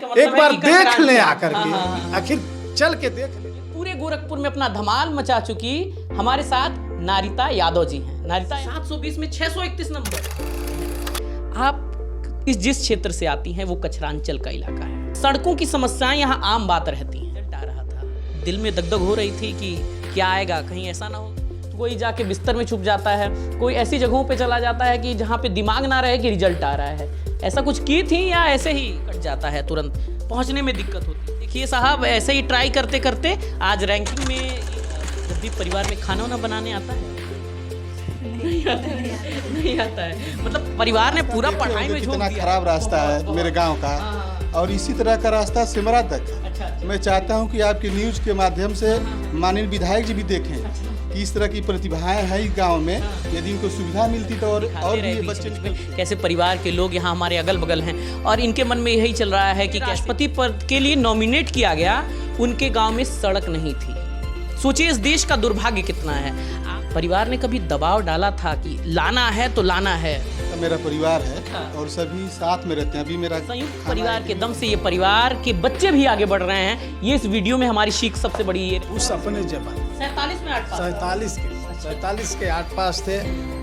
मतलब एक बार देख ले आकर हाँ, के, हाँ, हाँ। आखिर चल के देख ले। पूरे गोरखपुर में अपना धमाल मचा चुकी हमारे साथ नारिता यादव जी हैं। नारिता 720 में 631 नंबर। आप जिस क्षेत्र से आती हैं वो कचरांचल का इलाका है। सड़कों की समस्याएं यहाँ आम बात रहती हैं। डर रहा था, दिल में दगदग हो रही थी कि क्या आएगा, कहीं ऐसा ना हो कोई जाके बिस्तर में छुप जाता है, कोई ऐसी जगहों पे चला जाता है कि जहाँ पे दिमाग ना रहे कि रिजल्ट आ रहा है। ऐसा कुछ की थी या ऐसे ही कट जाता है, तुरंत पहुँचने में दिक्कत होती है? देखिए साहब, ऐसे ही ट्राई करते करते आज रैंकिंग में, जब भी परिवार में खाना वाना बनाने आता है नहीं आता है। मतलब परिवार ने पूरा पढ़ाई में झोंक कितना दिया। खराब रास्ता है मेरे गांव का, और इसी तरह का रास्ता सिमरा तक है। अच्छा। मैं चाहता हूं कि आपके न्यूज के माध्यम से माननीय विधायक जी भी देखें कि इस तरह की प्रतिभाएं हैं इस गांव में, यदि इनको सुविधा मिलती तो और दिखाते रहे भी बीच बच्चे बीच निकल में कैसे परिवार के लोग यहाँ हमारे अगल बगल हैं और इनके मन में यही चल रहा है कि राष्ट्रपति पद के लिए नॉमिनेट किया गया, उनके गांव में सड़क नहीं थी। सोचिए इस देश का दुर्भाग्य कितना है। परिवार ने कभी दबाव डाला था कि लाना है तो लाना है? मेरा परिवार है और सभी साथ में रहते हैं। अभी मेरा संयुक्त परिवार के दम से ये परिवार के बच्चे भी आगे बढ़ रहे हैं। ये इस वीडियो में हमारी सीख सबसे बड़ी ये उस अपने जवान 47 में 8 पास। 47 के 8 पास थे।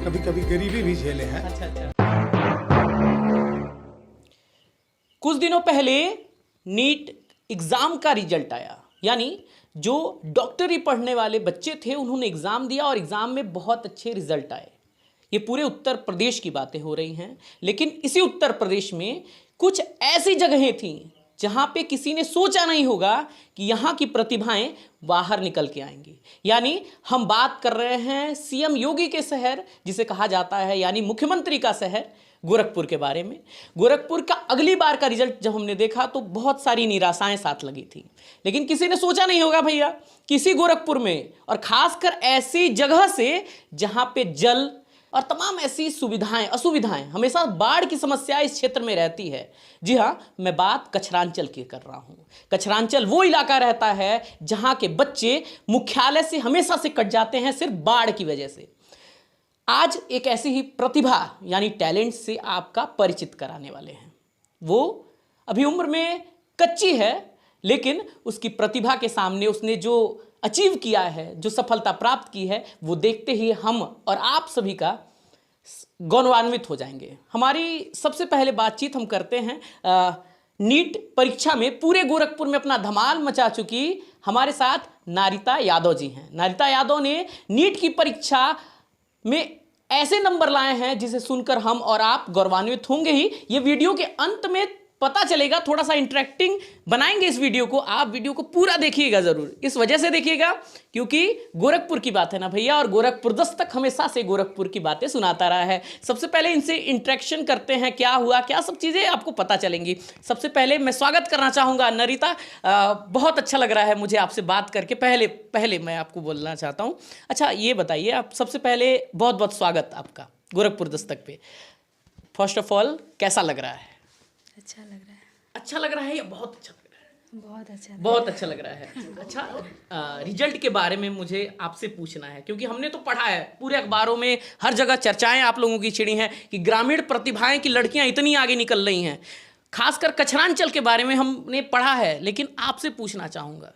कभी कभी गरीबी भी झेले हैं। अच्छा। कुछ दिनों पहले नीट एग्जाम का रिजल्ट आया, यानी जो डॉक्टरी पढ़ने वाले बच्चे थे उन्होंने एग्जाम दिया और एग्जाम में बहुत अच्छे रिजल्ट आए। ये पूरे उत्तर प्रदेश की बातें हो रही हैं, लेकिन इसी उत्तर प्रदेश में कुछ ऐसी जगहें थीं जहां पे किसी ने सोचा नहीं होगा कि यहाँ की प्रतिभाएं बाहर निकल के आएंगी। यानी हम बात कर रहे हैं सीएम योगी के शहर, जिसे कहा जाता है यानी मुख्यमंत्री का शहर, गोरखपुर के बारे में। गोरखपुर का अगली बार का रिजल्ट जब हमने देखा तो बहुत सारी निराशाएं साथ लगी थी, लेकिन किसी ने सोचा नहीं होगा भैया किसी गोरखपुर में, और खासकर ऐसी जगह से जहां पे जल और तमाम ऐसी सुविधाएं असुविधाएं, हमेशा बाढ़ की समस्या इस क्षेत्र में रहती है। जी हाँ, मैं बात कचरांचल की कर रहा हूं। कचरांचल वो इलाका रहता है जहां के बच्चे मुख्यालय से हमेशा से कट जाते हैं सिर्फ बाढ़ की वजह से। आज एक ऐसी ही प्रतिभा यानी टैलेंट से आपका परिचित कराने वाले हैं। वो अभी उम्र में कच्ची है, लेकिन उसकी प्रतिभा के सामने उसने जो अचीव किया है, जो सफलता प्राप्त की है, वो देखते ही हम और आप सभी का गौरवान्वित हो जाएंगे। हमारी सबसे पहले बातचीत हम करते हैं नीट परीक्षा में पूरे गोरखपुर में अपना धमाल मचा चुकी हमारे साथ नारिता यादव जी हैं। नारिता यादव ने नीट की परीक्षा में ऐसे नंबर लाए हैं जिसे सुनकर हम और आप गौरवान्वित होंगे ही। ये वीडियो के अंत में पता चलेगा, थोड़ा सा इंटरेक्टिंग बनाएंगे इस वीडियो को। आप वीडियो को पूरा देखिएगा जरूर, इस वजह से देखिएगा क्योंकि गोरखपुर की बात है ना भैया, और गोरखपुर दस्तक हमेशा से गोरखपुर की बातें सुनाता रहा है। सबसे पहले इनसे इंटरेक्शन करते हैं, क्या हुआ, क्या सब चीज़ें आपको पता चलेंगी। सबसे पहले मैं स्वागत करना चाहूँगा नारिता। बहुत अच्छा लग रहा है मुझे आपसे बात करके। पहले मैं आपको बोलना चाहता हूँ, अच्छा ये बताइए, आप सबसे पहले बहुत बहुत स्वागत आपका गोरखपुर दस्तक पे। फर्स्ट ऑफ ऑल कैसा लग रहा है? अच्छा लग रहा है। अच्छा लग रहा है या बहुत अच्छा लग रहा है? बहुत अच्छा लग बहुत अच्छा लग रहा है। अच्छा, रिजल्ट के बारे में मुझे आपसे पूछना है, क्योंकि हमने तो पढ़ा है, पूरे अखबारों में हर जगह चर्चाएं आप लोगों की छिड़ी हैं कि ग्रामीण प्रतिभाएं की लड़कियां इतनी आगे निकल रही हैं। खासकर कचरांचल के बारे में हमने पढ़ा है, लेकिन आपसे पूछना चाहूँगा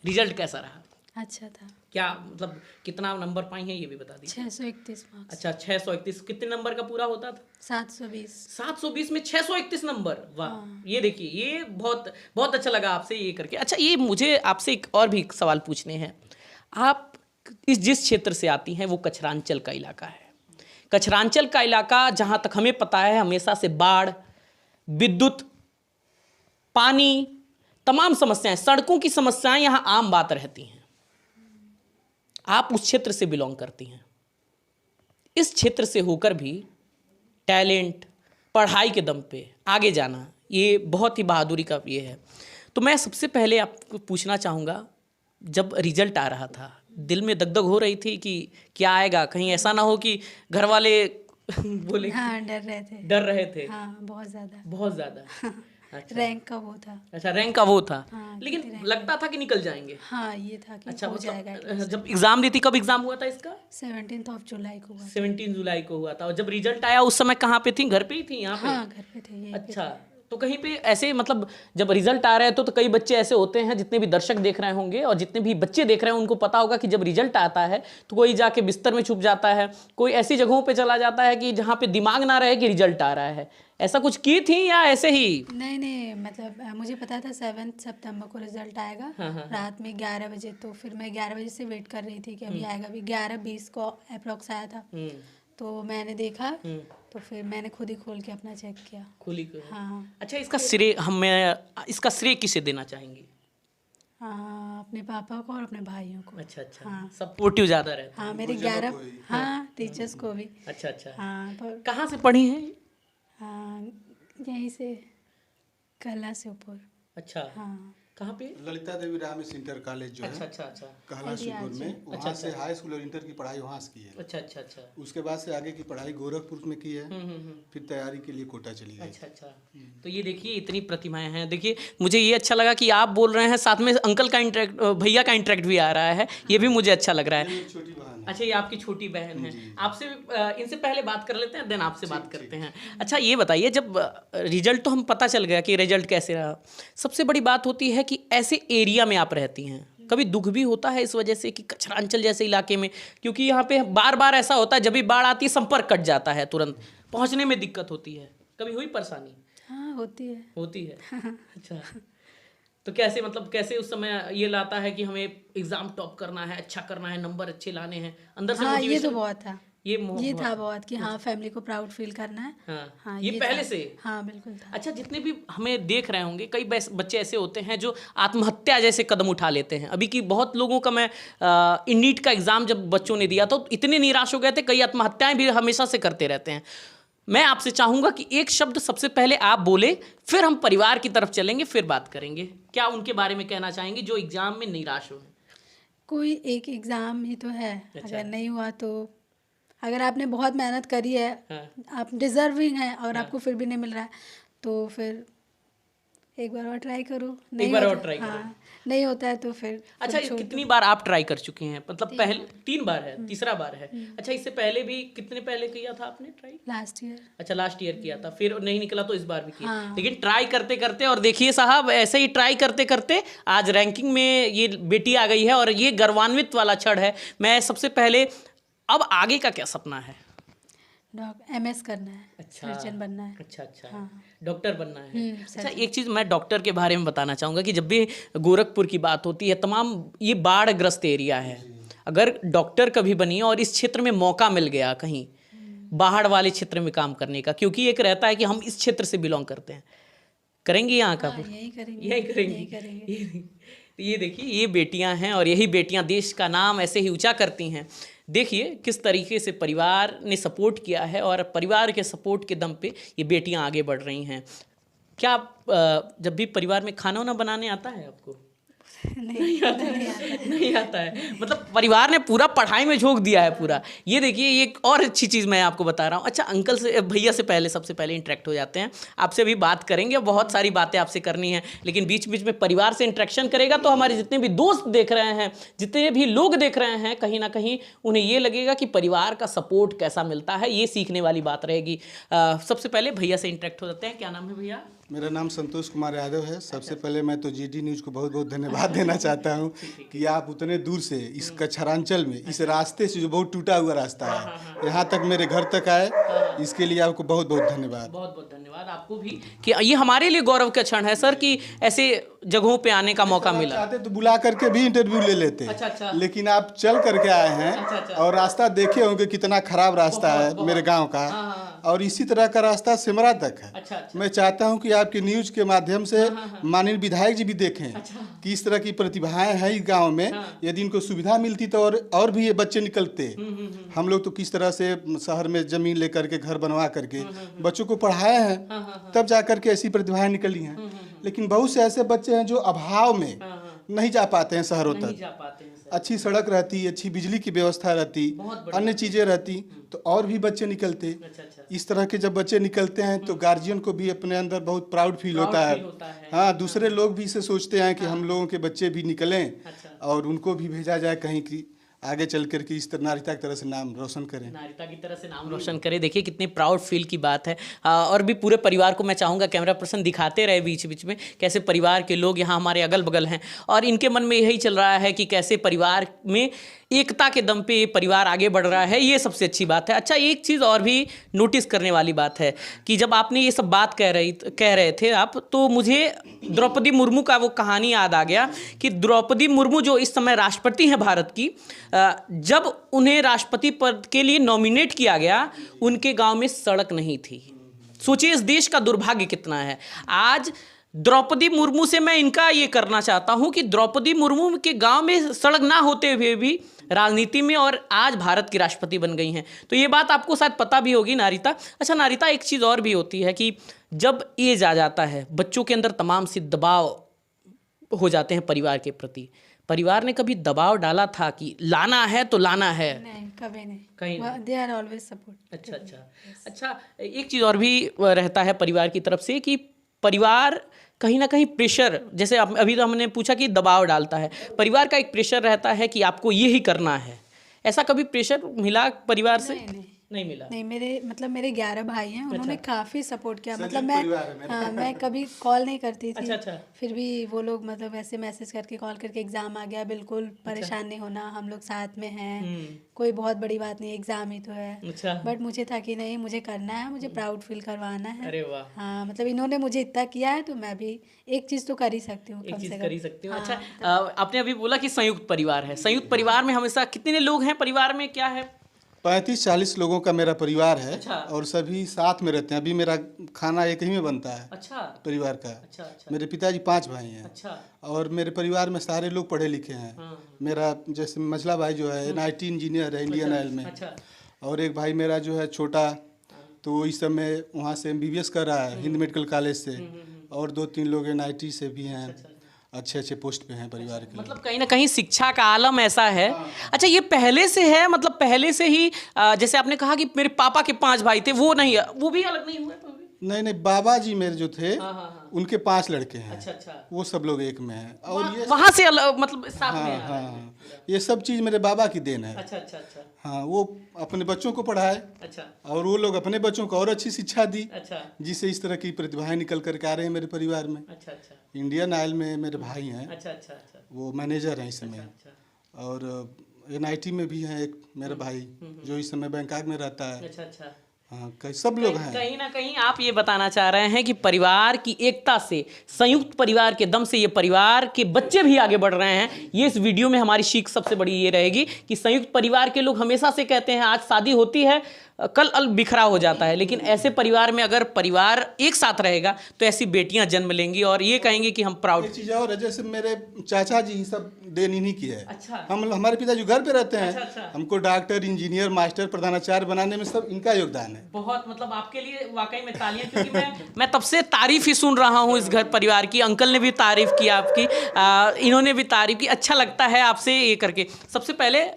रिजल्ट कैसा रहा? अच्छा था। क्या मतलब कितना नंबर पाई हैं ये भी बता दीजिए। 631 मार्क्स। अच्छा, 631 कितने नंबर का पूरा होता था? 720। 720 में 631 नंबर, वाह। ये देखिए, ये बहुत बहुत अच्छा लगा आपसे ये करके। अच्छा, ये मुझे आपसे एक और भी सवाल पूछने हैं। आप जिस क्षेत्र से आती हैं वो कचरांचल का इलाका है। कचरांचल का इलाका, जहाँ तक हमें पता है, हमेशा से बाढ़, विद्युत, पानी, तमाम समस्याएं, सड़कों की समस्याएं यहाँ आम बात रहती हैं। आप उस क्षेत्र से बिलोंग करती हैं। इस क्षेत्र से होकर भी टैलेंट, पढ़ाई के दम पे आगे जाना, ये बहुत ही बहादुरी का ये है। तो मैं सबसे पहले आपको पूछना चाहूँगा, जब रिजल्ट आ रहा था दिल में दगदग हो रही थी कि क्या आएगा, कहीं ऐसा ना हो कि घर वाले बोले? हाँ, डर रहे थे। डर रहे थे? हाँ, बहुत ज़्यादा। बहुत ज़्यादा। अच्छा। रैंक का वो था। अच्छा, रैंक का वो था। हाँ, लेकिन लगता था कि निकल जाएंगे। हाँ, ये था कि अच्छा, हो जाएगा। जब एग्जाम दी थी, कब एग्जाम हुआ था इसका? 17 जुलाई को हुआ। 17 जुलाई को हुआ था। और जब रिजल्ट आया उस समय कहाँ पे थी? घर पे ही थी यहाँ पे? हाँ, घर पे थे। अच्छा, तो कहीं पे ऐसे मतलब जब रिजल्ट आ रहा है तो कई बच्चे ऐसे होते हैं, जितने भी दर्शक देख रहे होंगे और जितने भी बच्चे देख रहे हैं उनको पता होगा कि जब रिजल्ट आता है तो कोई जाके बिस्तर में छुप जाता है, कोई ऐसी जगहों पे चला जाता है कि जहाँ पे दिमाग ना रहे कि रिजल्ट आ रहा है। ऐसा कुछ की थी या ऐसे ही? नहीं, मतलब मुझे पता था 7 सितंबर को रिजल्ट आएगा रात में 11 बजे। तो फिर मैं 11 बजे से वेट कर रही थी कि अभी आएगा। अभी 11:20 को अप्रोक्स आया था। तो मैंने देखा तो फिर मैंने खुद ही खोल के अपना चेक किया। खुली को? हाँ। अच्छा, इसका श्रेय किसे देना चाहेंगी? हाँ, अपने पापा को और अपने भाइयों को। अच्छा अच्छा, हाँ। सपोर्टिव ज़्यादा रहता हाँ, मेरे 11 हाँ टीचर्स को भी। है। अच्छा अच्छा, हाँ पर कहाँ से पढ़ी हैं? हाँ यहीं से कला से ऊपर। अच्छा, हाँ कहाँ पे? ललिता देवी रामेश इंटर कॉलेज जो अच्छा है अच्छा अच्छा कहला सुरपुर में, वहाँ से हाई स्कूल और इंटर की पढ़ाई वहाँ से की है। अच्छा अच्छा अच्छा। उसके बाद से आगे की पढ़ाई गोरखपुर में की है। फिर तैयारी के लिए कोटा चली गई। अच्छा अच्छा। तो ये देखिए इतनी प्रतिमाएं हैं। देखिए मुझे ये अच्छा लगा कि आप बोल रहे हैं, साथ में अंकल का इंटरेक्ट, भैया का इंटरेक्ट भी आ रहा है, ये भी मुझे अच्छा लग रहा है। मेरी छोटी बहन है। अच्छा, ये आपकी छोटी बहन है। आपसे इनसे पहले बात कर लेते हैं, देन आपसे बात करते हैं। अच्छा ये बताइए, जब रिजल्ट तो हम पता चल गया कि रिजल्ट कैसे रहा, सबसे बड़ी बात होती है कि ऐसे एरिया में आप रहती हैं, कभी दुख भी होता है इस वजह से कि कचरांचल जैसे इलाके में, क्योंकि यहाँ पे बार बार ऐसा होता है जब भी बाढ़ आती है संपर्क कट जाता है, तुरंत पहुँचने में दिक्कत होती है, कभी हुई परेशानी? हाँ होती है। अच्छा, तो कैसे, मतलब कैसे उस समय ये लाता है कि हमें एग्जाम टॉप करना है, अच्छा करना है, नंबर अच्छे लाने हैं, अंदर से हाँ, ये तो motivation- बहुत था। ये था बहुत कि हाँ फैमिली को प्राउड फील करना है। हाँ, ये पहले था। से? हाँ बिल्कुल था। अच्छा, जितने भी हमें देख रहे होंगे, कई बच्चे ऐसे होते हैं जो आत्महत्या जैसे कदम उठा लेते हैं। अभी की बहुत लोगों का, मैं नीट का एग्जाम जब बच्चों ने दिया तो इतने निराश हो गए थे, कई आत्महत्याएं भी हमेशा से करते रहते हैं। मैं आपसे चाहूंगा कि एक शब्द सबसे पहले आप बोले, फिर हम परिवार की तरफ चलेंगे, फिर बात करेंगे। क्या उनके बारे में कहना चाहेंगे जो एग्जाम में निराश हो? कोई एक एग्ज़ाम ही तो है। अच्छा। अगर नहीं हुआ तो, अगर आपने बहुत मेहनत करी है, हाँ। आप डिजर्विंग है और आपको फिर भी नहीं मिल रहा है, तो फिर एक बार और ट्राई करो। नहीं बार और होता- ट्राई करो। हाँ, नहीं होता है तो फिर अच्छा, छोड़ कितनी बार आप ट्राई कर चुकी हैं? मतलब पहले 3 बार है, तीसरा बार है। अच्छा, इससे पहले भी कितने पहले किया था आपने ट्राई? Last year. अच्छा, लास्ट ईयर किया था, फिर नहीं निकला तो इस बार भी किया। हाँ। लेकिन ट्राई करते करते, और देखिए साहब, ऐसे ही ट्राई करते करते आज रैंकिंग में ये बेटी आ गई है, और ये गर्वान्वित वाला क्षण है। मैं सबसे पहले, अब आगे का क्या सपना है? MS करना है। अच्छा, सर्जन बनना है। अच्छा अच्छा, हाँ। डॉक्टर बनना है। अच्छा, सर्जन। एक चीज़ मैं डॉक्टर के बारे में बताना चाहूँगा कि जब भी गोरखपुर की बात होती है, तमाम ये बाढ़ ग्रस्त एरिया है, अगर डॉक्टर कभी बनी और इस क्षेत्र में मौका मिल गया कहीं बाढ़ वाले क्षेत्र में काम करने का, क्योंकि एक रहता है कि हम इस क्षेत्र से बिलोंग करते हैं, करेंगे यहाँ का? हाँ, यही करेंगे। यही करेंगे। ये देखिए, ये बेटियां हैं और यही बेटियां देश का नाम ऐसे ही ऊंचा करती हैं। देखिए किस तरीके से परिवार ने सपोर्ट किया है, और परिवार के सपोर्ट के दम पे ये बेटियां आगे बढ़ रही हैं। क्या जब भी परिवार में खाना वाना बनाने आता है आपको? नहीं आता है। मतलब परिवार ने पूरा पढ़ाई में झोंक दिया है पूरा। ये देखिए, ये एक और अच्छी चीज़ मैं आपको बता रहा हूँ। अच्छा, अंकल से, भैया से पहले, सबसे पहले इंटरेक्ट हो जाते हैं। आपसे भी बात करेंगे, बहुत सारी बातें आपसे करनी है, लेकिन बीच बीच में परिवार से इंटरेक्शन करेगा तो हमारे जितने भी दोस्त देख रहे हैं, जितने भी लोग देख रहे हैं, कहीं ना कहीं उन्हें ये लगेगा कि परिवार का सपोर्ट कैसा मिलता है, ये सीखने वाली बात रहेगी। सबसे पहले भैया से इंटरेक्ट हो जाते हैं। क्या नाम है भैया? मेरा नाम संतोष कुमार यादव है। सबसे पहले मैं तो GD न्यूज़ को बहुत बहुत धन्यवाद देना चाहता हूं कि आप उतने दूर से इस कचरांचल में, इस रास्ते से जो बहुत टूटा हुआ रास्ता है, यहाँ तक मेरे घर तक आए, इसके लिए आपको बहुत बहुत धन्यवाद। बहुत बहुत धन्यवाद आपको भी, कि ये हमारे लिए गौरव का क्षण है सर कि ऐसे जगहों पे आने का मौका मिला। चाहते तो बुला करके भी इंटरव्यू ले लेते, अच्छा। लेकिन आप चल करके आए हैं। अच्छा। और रास्ता देखे होंगे कितना खराब रास्ता है मेरे गांव का। और इसी तरह का रास्ता सिमरा तक है। अच्छा। मैं चाहता हूं कि आपके न्यूज़ के माध्यम से माननीय विधायक जी भी देखें कि इस तरह की प्रतिभाएं हैं इस गांव में। यदि इनको सुविधा मिलती तो और भी ये बच्चे निकलते। हम लोग तो किस तरह से शहर में जमीन लेकर के, घर बनवा करके बच्चों को पढ़ाए हैं, तब जा करके ऐसी प्रतिभाएं निकली हैं। लेकिन बहुत से ऐसे बच्चे हैं जो अभाव में नहीं जा पाते हैं शहरों तक। अच्छी सड़क रहती, अच्छी बिजली की व्यवस्था रहती, अन्य चीज़ें रहती तो और भी बच्चे निकलते। इस तरह के जब बच्चे निकलते हैं तो गार्जियन को भी अपने अंदर बहुत प्राउड फील होता है। हाँ, दूसरे लोग भी इसे सोचते हैं कि हम लोगों के बच्चे भी निकलें और उनको भी भेजा जाए कहीं की आगे चल कर के इस तरह नारिता की तरह से नाम रोशन करें। नारिता की तरह से नाम रोशन करे। देखिए कितने प्राउड फील की बात है। और भी पूरे परिवार को मैं चाहूँगा कैमरा पर्सन दिखाते रहे बीच बीच में कैसे परिवार के लोग यहाँ हमारे अगल बगल हैं और इनके मन में यही चल रहा है कि कैसे परिवार में एकता के दम पे ये परिवार आगे बढ़ रहा है, ये सबसे अच्छी बात है। अच्छा, एक चीज़ और भी नोटिस करने वाली बात है कि जब आपने ये सब बात कह रहे थे आप, तो मुझे द्रौपदी मुर्मू का वो कहानी याद आ गया कि द्रौपदी मुर्मू जो इस समय राष्ट्रपति हैं भारत की, जब उन्हें राष्ट्रपति पद के लिए नॉमिनेट किया गया, उनके गांव में सड़क नहीं थी। सोचिए इस देश का दुर्भाग्य कितना है। आज द्रौपदी मुर्मू से मैं इनका ये करना चाहता हूं कि द्रौपदी मुर्मू के गांव में सड़क ना होते हुए भी राजनीति में और आज भारत की राष्ट्रपति बन गई हैं। तो ये बात आपको शायद पता भी होगी नारिता। अच्छा नारिता, एक चीज़ और भी होती है कि जब एज आ जाता है, बच्चों के अंदर तमाम से दबाव हो जाते हैं परिवार के प्रति। परिवार ने कभी दबाव डाला था कि लाना है तो लाना है? नहीं, कभी नहीं। कहीं नहीं। They are always support. अच्छा, एक चीज़ और भी रहता है परिवार की तरफ से कि परिवार कहीं ना कहीं प्रेशर, जैसे अभी तो हमने पूछा कि दबाव डालता है, परिवार का एक प्रेशर रहता है कि आपको ये ही करना है। ऐसा कभी प्रेशर मिला परिवार से? नहीं मिला। नहीं, मेरे 11 भाई हैं, उन्होंने काफ़ी सपोर्ट किया। मतलब परिवार है मेरा। मैं कभी कॉल नहीं करती थी। अच्छा। फिर भी वो लोग मतलब ऐसे मैसेज करके कॉल करके एग्ज़ाम आ गया, बिल्कुल परेशान नहीं होना, हम लोग साथ में हैं, कोई बहुत बड़ी बात नहीं, एग्ज़ाम ही तो है। अच्छा। बट मुझे था कि नहीं, मुझे करना है, मुझे प्राउड फील करवाना है। अरे वाह। हाँ, मतलब इन्होंने मुझे इतना किया है तो मैं भी एक चीज़ तो कर ही सकती हूँ। एक कम चीज़ से कर ही कम। सकते हो। हाँ, अच्छा, आपने अभी बोला कि संयुक्त परिवार है। संयुक्त परिवार में हमेशा कितने लोग हैं परिवार में, क्या है? 35-40 लोगों का मेरा परिवार है। अच्छा। और सभी साथ में रहते हैं। अभी मेरा खाना एक ही में बनता है। अच्छा। परिवार का। अच्छा। मेरे पिताजी 5 भाई हैं। अच्छा। और मेरे परिवार में सारे लोग पढ़े लिखे हैं। मेरा जैसे मझला भाई जो है NIT इंजीनियर है इंडियन ऑयल में। अच्छा। और एक भाई मेरा जो है छोटा, तो इस समय वहाँ से MBBS कर रहा है हिंद मेडिकल कॉलेज से। और 2-3 लोग NIT से भी हैं, अच्छे पोस्ट पे हैं परिवार के। मतलब कहीं ना कहीं शिक्षा का आलम ऐसा है। अच्छा, ये पहले से है, मतलब पहले से ही जैसे आपने कहा कि मेरे पापा के 5 भाई थे, वो नहीं, वो भी अलग नहीं हुए? नहीं, बाबा जी मेरे जो थे, उनके 5 लड़के हैं। अच्छा। वो सब लोग एक में हैं। और ये वहाँ से मतलब साथ में आ रहा है। हाँ, ये सब चीज़ मेरे बाबा की देन है। अच्छा। हाँ, वो अपने बच्चों को पढ़ाए। अच्छा। और वो लोग अपने बच्चों को और अच्छी शिक्षा दी। अच्छा। जिससे इस तरह की प्रतिभाएं निकल कर के आ रहे हैं मेरे परिवार में। अच्छा। इंडियन ऑयल में मेरे भाई हैं। अच्छा। वो मैनेजर हैं इस समय। और NIT में भी हैं एक मेरा भाई, जो इस समय बैंकॉक में रहता है। अच्छा। हाँ, सब लोग हैं। कहीं ना कहीं आप ये बताना चाह रहे हैं कि परिवार की एकता से, संयुक्त परिवार के दम से ये परिवार के बच्चे भी आगे बढ़ रहे हैं। ये इस वीडियो में हमारी सीख सबसे बड़ी ये रहेगी कि संयुक्त परिवार के लोग हमेशा से कहते हैं आज शादी होती है, कल बिखरा हो जाता है, लेकिन ऐसे परिवार में अगर परिवार एक साथ रहेगा तो ऐसी बेटियां जन्म लेंगी और ये कहेंगे कि हम प्राउड। एक चीज़ और है, जैसे मेरे चाचा जी सब देन इन्हीं की है। अच्छा। हमारे पिताजी घर पे रहते हैं। अच्छा। हमको डॉक्टर, इंजीनियर, मास्टर, प्रधानाचार्य बनाने में सब इनका योगदान है। बहुत, मतलब आपके लिए वाकई में तालियां, क्योंकि मैं तब से तारीफ ही सुन रहा हूँ इस घर परिवार की। अंकल ने भी तारीफ की आपकी, इन्होंने भी तारीफ की। अच्छा लगता है आपसे ये करके। सबसे पहले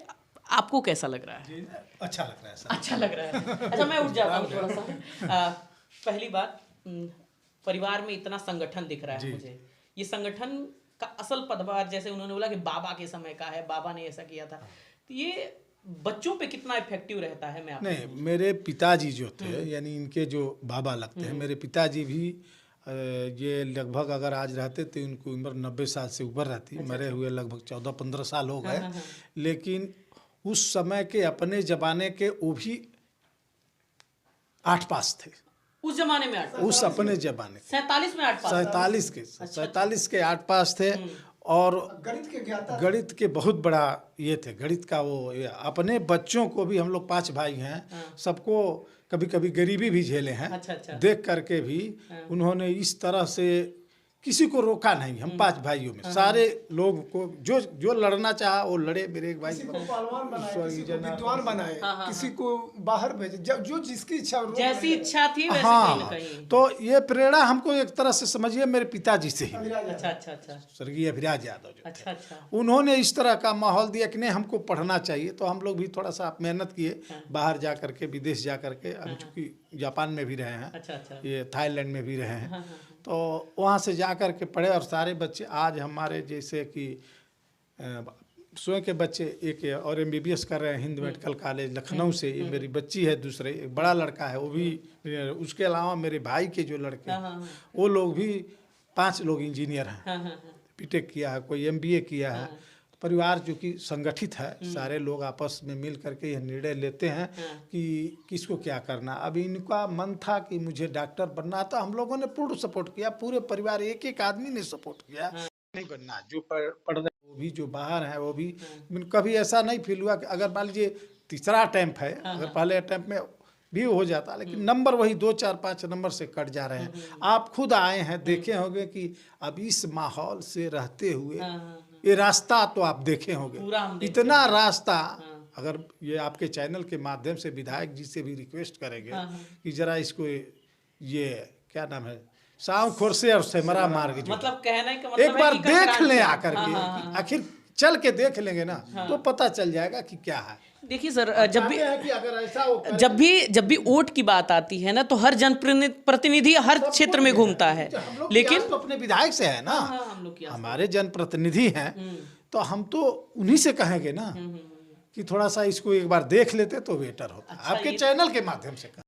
आपको कैसा लग रहा है? अच्छा लग रहा है सर। अच्छा लग रहा है। अच्छा, मैं उठ जाता हूँ थोड़ा सा। पहली बात, परिवार में इतना संगठन दिख रहा है मुझे, ये संगठन का असल पदभार, जैसे उन्होंने बोला कि बाबा के समय का है, बाबा ने ऐसा किया था, तो ये बच्चों पे कितना इफेक्टिव रहता है? मैं नहीं, मेरे पिताजी जो थे, यानी इनके जो बाबा लगते हैं, मेरे पिताजी भी ये लगभग अगर आज रहते तो इनको उम्र 90 साल से ऊपर रहती। मरे हुए लगभग 14-15 साल हो गए। लेकिन उस समय के अपने जमाने के वो भी 8 पास थे। उस जमाने में 8 पास? उस अपने जमाने 47 में 8 पास? 47 के 8 पास थे। और गणित के बहुत बड़ा ये थे, गणित का वो ये। अपने बच्चों को भी, हम लोग 5 भाई हैं, सबको कभी कभी गरीबी भी झेले हैं। अच्छा। देख करके भी उन्होंने इस तरह से किसी को रोका नहीं। हम 5 भाइयों में सारे लोग को जो लड़ना चाहा वो लड़े। मेरे एक भाई पहलवान बनाए, किसी को विद्वान बनाए, किसी को बाहर भेजे, जो जिसकी इच्छा, जैसी इच्छा थी वैसे कहीं ना कहीं। तो ये प्रेरणा हमको एक तरह से समझिए मेरे पिताजी से ही। अच्छा। स्वर्गीय अभिराज यादव जो थे। अच्छा। उन्होंने इस तरह का माहौल दिया कि नहीं, हमको पढ़ना चाहिए। तो हम लोग भी थोड़ा सा मेहनत किए, बाहर जा करके, विदेश जा करके। हम चूँकि जापान में भी रहे हैं, अच्छा। ये थाईलैंड में भी रहे हैं। तो वहाँ से जा कर के पढ़े। और सारे बच्चे आज हमारे जैसे कि स्वयं के बच्चे एक और MBBS कर रहे हैं हिंद मेडिकल कॉलेज लखनऊ से, ये मेरी बच्ची है दूसरे, एक बड़ा लड़का है वो भी, उसके अलावा मेरे भाई के जो लड़के हैं वो लोग भी 5 लोग इंजीनियर हैं, बीटेक किया है, कोई MBA किया है। परिवार जो कि संगठित है, सारे लोग आपस में मिल करके यह निर्णय लेते हैं कि किसको क्या करना। अब इनका मन था कि मुझे डॉक्टर बनना था, हम लोगों ने पूर्ण सपोर्ट किया, पूरे परिवार एक एक आदमी ने सपोर्ट किया। नहीं बनना, जो पढ़ रहे वो भी, जो बाहर हैं वो भी, कभी ऐसा नहीं फील हुआ कि अगर मान लीजिए तीसरा अटेम्प्ट है, अगर पहले अटेम्प्ट में भी हो जाता, लेकिन नंबर वही 2, 4, 5 नंबर से कट जा रहे हैं। आप खुद आए हैं, देखे होंगे कि अब इस माहौल से रहते हुए ये रास्ता तो आप देखे होंगे, इतना रास्ता। अगर ये आपके चैनल के माध्यम से विधायक जी से भी रिक्वेस्ट करेंगे कि जरा इसको ये क्या नाम है, शामखोर से और सेमरा मार्ग जो, मतलब कहने का मतलब एक बार है कि देख कतरान लें से- आकर के, आखिर चल के देख लेंगे ना तो पता चल जाएगा कि क्या है। देखिए सर, जब भी चाहते हैं कि अगर ऐसा हो करे, जब भी वोट की बात आती है ना, तो हर जनप्रतिनिधि हर क्षेत्र में घूमता है, हम लोग लेकिन तो अपने विधायक से है ना, हम लोग की आस- हमारे जनप्रतिनिधि हैं, तो हम तो उन्हीं से कहेंगे ना कि थोड़ा सा इसको एक बार देख लेते तो बेटर होता। आपके चैनल के माध्यम से